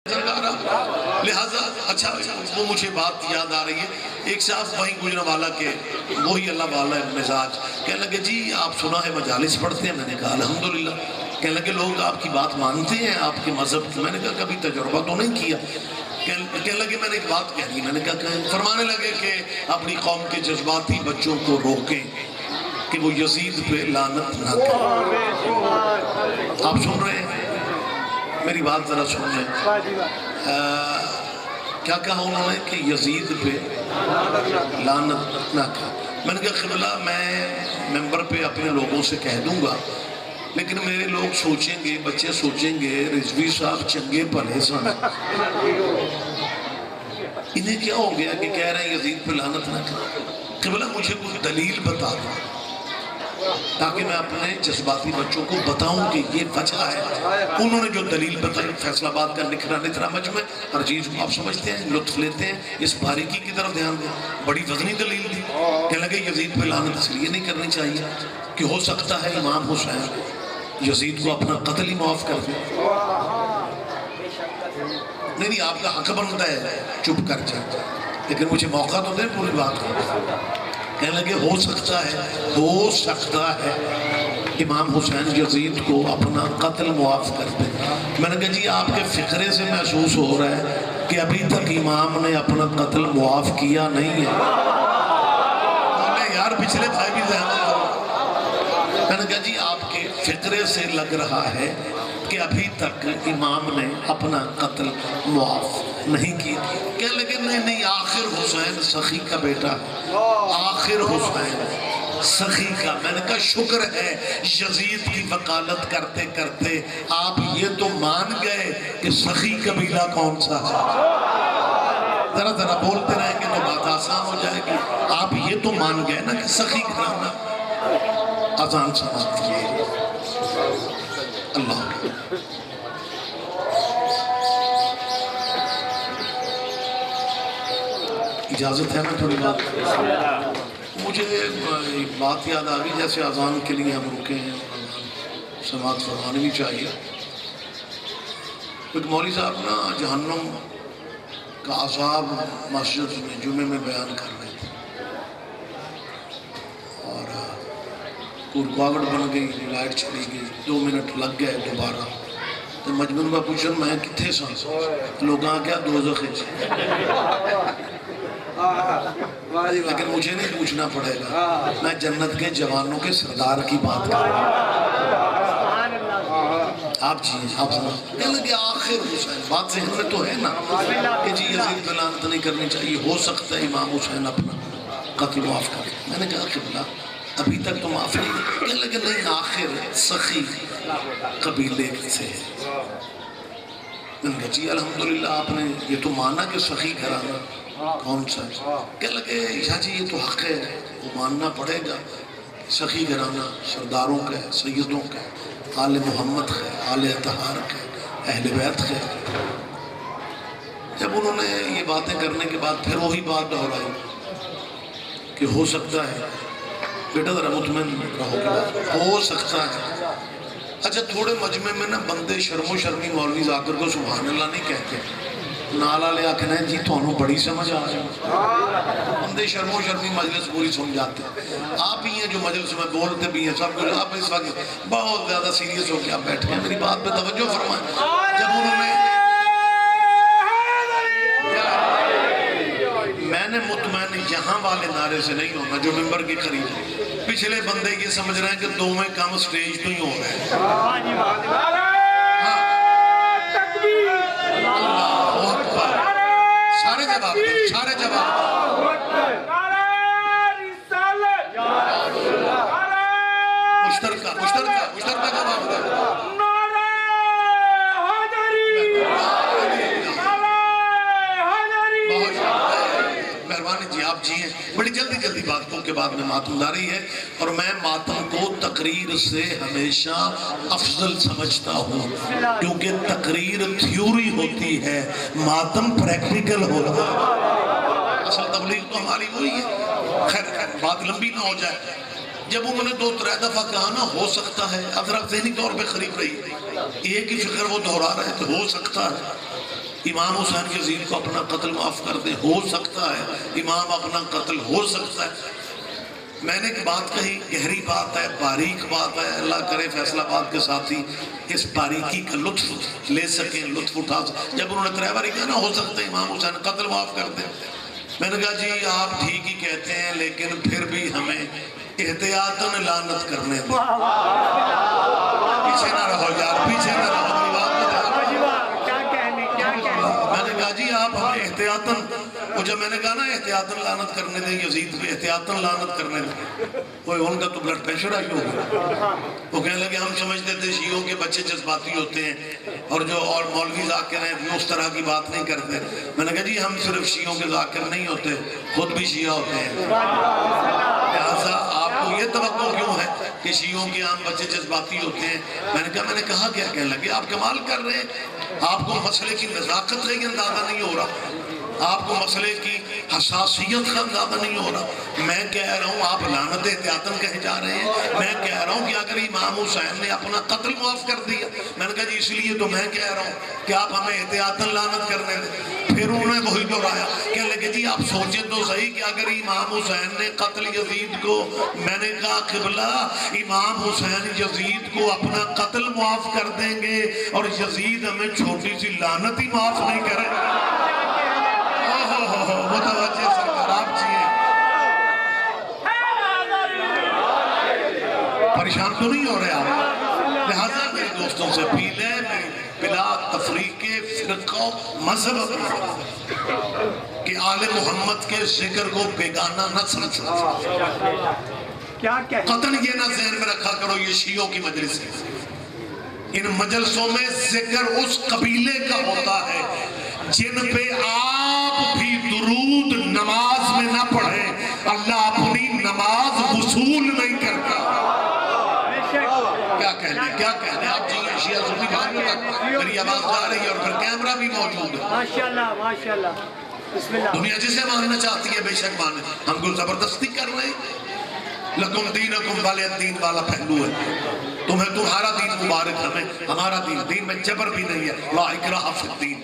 لہذا اچھا وہ مجھے بات یاد آ رہی ہے، ایک صاحب وہیں گجرا والا کے وہی اللہ والا مزاج کہنے لگے جی آپ سنا ہے مجالس پڑھتے ہیں؟ میں نے کہا الحمدللہ۔ کہنے لگے لوگ آپ کی بات مانتے ہیں آپ کے مذہب کی؟ میں نے کہا کبھی تجربہ تو نہیں کیا۔ کہنے لگے میں نے ایک بات کہہ دی۔ میں نے کہا فرمانے لگے کہ اپنی قوم کے جذباتی بچوں کو روکیں کہ وہ یزید پہ لعنت نہ کریں۔ آپ سن رہے ہیں؟ میری بات ذرا سن لیں۔ کیا کہا انہوں نے کہ یزید پہ لعنت نہ کریں۔ میں نے کہا قبلہ میں ممبر پہ اپنے لوگوں سے کہہ دوں گا، لیکن میرے لوگ سوچیں گے، بچے سوچیں گے رضوی صاحب چنگے بھلے سن، انہیں کیا ہو گیا کہ کہہ رہے ہیں یزید پہ لعنت نہ کریں؟ قبلہ مجھے کچھ دلیل بتا دو تاکہ میں اپنے جذباتی بچوں کو بتاؤں کہ یہ وجہ ہے۔ انہوں نے جو دلیل بتائی، فیصل آباد کا نکھرا نترا مجمع، ہر چیز کو آپ سمجھتے ہیں، لطف لیتے ہیں، اس باریکی کی طرف دھیان دیں۔ بڑی وزنی دلیل دی، کہنے لگے یزید پہ لعنت اس لیے نہیں کرنی چاہیے کہ ہو سکتا ہے امام حسین یزید کو اپنا قتل ہی معاف کر دے۔ نہیں آپ کا حق بنتا ہے چپ کر جائے، لیکن مجھے موقع تو دیں پوری بات کو۔ کہنے لگے ہو سکتا ہے امام حسین یزید کو اپنا قتل معاف کر دے۔ میں نے کہا جی آپ کے فقرے سے محسوس ہو رہا ہے کہ ابھی تک امام نے اپنا قتل معاف کیا نہیں ہے۔ بولے یار پچھلے بھائی بھی زحمت کرو۔ میں نے کہا جی آپ کے فقرے سے لگ رہا ہے کہ ابھی تک امام نے اپنا قتل معاف نہیں کیا۔ کہنے لگے نہیں آخر حسین سخی کا بیٹا ہے، آخر حسین سخی کا۔ میں نے کہا شکر ہے یزید کی وکالت کرتے کرتے آپ یہ تو مان گئے کہ سخی قبیلہ کون سا ہے۔ ذرا بولتے رہیں گے تو بات آسان ہو جائے گی۔ آپ یہ تو مان گئے نا کہ سخی گھرانہ۔ اذان سماعت کیے اللہ اجازت ہے نا تھوڑی بات؟ مجھے ایک بات یاد آ گئی، جیسے اذان کے لیے ہم رکے ہیں، سماعت فرمانی بھی چاہیے۔ ایک مولوی صاحب نا جہنم کا عذاب مسجد میں جمعے میں بیان کر رہے تھے، اور رکاوٹ بن گئی، لائٹ چلی گئی، 2 منٹ لگ گئے دوبارہ۔ تو مجموعہ میں پوچھن میں کتھے سا؟ لوگ آ گیا دوزخ ہے۔ لیکن مجھے نہیں پوچھنا پڑے گا، میں جنت کے جوانوں کے سردار کی بات کر رہا ہوں۔ آپ جی آپ سنا کہنے لگے آخر حسین، بات ذہن میں تو ہے نا کہ جی یزید پہ لعنت نہیں کرنی چاہیے، ہو سکتا ہے امام حسین اپنا قتل معاف کر۔ میں نے کہا قبلہ ابھی تک تو معاف نہیں۔ کہنے لگے نہیں آخر سخی قبیلے سے۔ میں نے کہا جی الحمدللہ آپ نے یہ تو مانا کہ سخی گھرانہ کون سا ہے؟ کہنے لگے شاہ جی یہ تو حق ہے، وہ ماننا پڑے گا۔ سخی گھرانہ سرداروں کا ہے، سیدوں کا ہے، آل محمد کا ہے، آل اطہار کا ہے، اہل بیت کا ہے۔ جب انہوں نے یہ باتیں کرنے کے بعد پھر وہی بات دہرائی کہ ہو سکتا ہے، بیٹا ذرا مطمئن رہو کہ بات ہو سکتا ہے۔ اچھا تھوڑے مجمع میں نا بندے شرم و شرمی مولوی آ کر کو سبحان اللہ نہیں کہتے، نالا لے آکھنا ہے جی تھانوں بڑی سمجھ آ جائے۔ بندے شرم و شرمی مجلس پوری سمجھاتے ہیں۔ آپ ہی ہیں جو مجلس میں بولتے بھی ہیں سب کچھ، آپ اس وقت بہت زیادہ سیریس ہو کے آپ بیٹھ گئے۔ میری بات پہ توجہ فرمائیں۔ جب انہوں نے میں نے مطمئن یہاں والے نعرے سے نہیں ہونا جو ممبر کے قریب ہے، پچھلے بندے یہ سمجھ رہے ہیں کہ 2 میں کم سٹیج تو ہی ہو رہے ہیں۔ اللہ اکبر، سارے جواب دیں، سارے جواب مشترکہ جواب دیں۔ مہربانی جی آپ جی ہیں، بڑی جلدی باتوں کے بعد میں ماتم داری ہے، اور میں ماتم کو تقریر سے ہمیشہ افضل سمجھتا ہوں، کیونکہ تقریر تھیوری ہوتی ہے، ماتم پریکٹیکل ہوتا ہے۔ اصل تبلیغ تو ہماری وہی ہے۔ خیر بات لمبی نہ ہو جائے، جب انہوں نے 2-3 دفعہ کہا نا ہو سکتا ہے، اب ذرا ذہنی طور پہ قریب رہی، ایک ہی فکر وہ دہرا رہے تو ہو سکتا ہے۔ امام حسین یزید کو اپنا قتل معاف کر دے، ہو سکتا ہے امام اپنا قتل ہو سکتا ہے۔ میں نے ایک بات کہی، گہری بات ہے، باریک بات ہے، اللہ کرے فیصلہ آباد کے ساتھی اس باریکی کا لطف لے سکیں، لطف اٹھا سکیں۔ جب انہوں نے ترے کہا نا ہو سکتا ہے امام حسین قتل معاف کر دیں، میں نے کہا جی آپ ٹھیک ہی کہتے ہیں، لیکن پھر بھی ہمیں احتیاطاً لعنت کرنے دیں۔ پیچھے نہ رہو یار، پیچھے نہ رہو، میں نے کہا جی آپ ہمیں احتیاطاً، وہ جب میں نے کہا نا احتیاطاً لعنت کرنے دیں یزید کو، احتیاطاً لعنت کرنے دیں، کوئی ان کا تو بلڈ پریشر آئی ہوگا۔ وہ کہنے لگے ہم سمجھتے تھے شیعوں کے بچے جذباتی ہوتے ہیں اور جو اور مولوی ذاکر ہیں وہ اس طرح کی بات نہیں کرتے۔ میں نے کہا جی ہم صرف شیعوں کے ذاکر نہیں ہوتے، خود بھی شیعہ ہوتے ہیں، لہٰذا آپ کو یہ توقع کیوں ہے کہ شیعوں کے عام بچے جذباتی ہوتے ہیں؟ میں نے کہا کیا؟ کہنے لگے آپ کمال کر رہے ہیں، آپ کو مسئلے کی نزاکت کا ہی اندازہ نہیں ہو رہا، آپ کو مسئلے کی حساسیت کا اندازہ نہیں ہو رہا۔ میں کہہ رہا ہوں آپ لعنت احتیاطاً کہے جا رہے ہیں، میں کہہ رہا ہوں کہ اگر امام حسین نے اپنا قتل معاف کر دیا، میں نے کہا جی اس لیے تو میں کہہ رہا ہوں کہ آپ ہمیں احتیاطاً لعنت کرنے دیں۔ پھر انہوں نے وہی دہرایا، کہنے لگے جی آپ سوچیں تو صحیح کہ اگر امام حسین نے قتل یزید کو، میں نے کہا قبلہ امام حسین یزید کو اپنا قتل معاف کر دیں گے اور یزید ہمیں چھوٹی سی لعنت ہی معاف نہیں کرے۔ متوجہ سرکار آپ چاہیے، پریشان تو نہیں ہو رہے آپ؟ لہذا میرے دوستوں سے اپیل ہے، میری بلا تفریق فرقہ مذہب کہ آل محمد کے ذکر کو بیگانہ نہ سمجھو، قطعاً یہ نہ ذہن میں رکھا کرو یہ شیعوں کی مجلس ہے۔ ان مجلسوں میں ذکر اس قبیلے کا ہوتا ہے جن پہ آپ بھی درود نماز میں نہ پڑھیں، اللہ اپنی نماز وصول نہیں کرتا۔ کیا کہنے آپ جی شیعہ سنی بات ہوتا، میری آواز جا رہی ہے اور پھر کیمرہ بھی موجود ہے۔ ماشاءاللہ بسم اللہ۔ دنیا جسے ماننا چاہتی ہے بے شک مانے، ہم کو زبردستی کر رہے ہیں۔ لکم دینکم والے دین والا پہلو ہے، تمہیں تمہارا دین مبارک، ہمیں ہمارا دین، دین میں جبر بھی نہیں ہے، لا اکراہ فی الدین۔